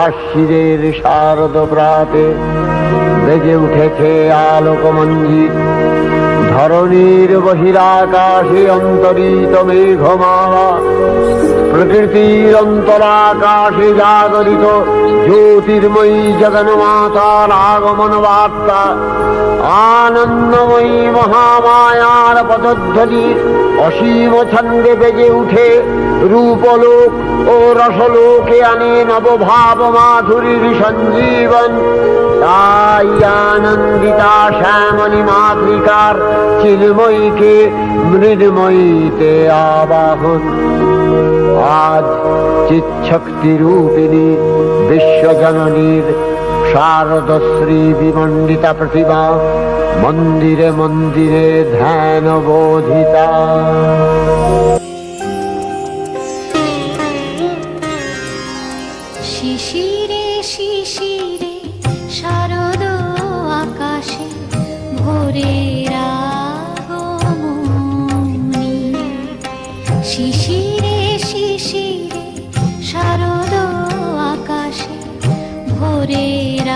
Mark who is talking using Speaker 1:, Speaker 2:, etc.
Speaker 1: আশ্বিরের শারদ প্রাতে বেজে উঠেছে আলোকমঞ্জিত। ধরণীর বহিরাকাশে অন্তরিত মেঘমালা, প্রকৃতির অন্তরাকাশে জাগরিত জ্যোতির্ময়ী জগন্মাতার আগমন বার্তা। আনন্দময়ী মহামায়ার পদধ্বনি অসীম ছন্দে বেজে উঠে রূপলোক ও রসলোকে আনে নবভাব মাধুরীর সঞ্জীবন। তাই আনন্দিতা শ্যামলী মাতৃকার চিন্ময়ীকে মৃন্ময়ীতে আবাহন। আজ চিৎশক্তি রূপিণী বিশ্বজননীর শারদশ্রী বিমণ্ডিতা প্রতিমা মন্দিরে মন্দিরে ধ্যান বোধিতা।
Speaker 2: শিশিরে শিশিরে শারদ আকাশে ভোরের আগমনী। শিশিরে শিশিরে শারদ আকাশে ভোরের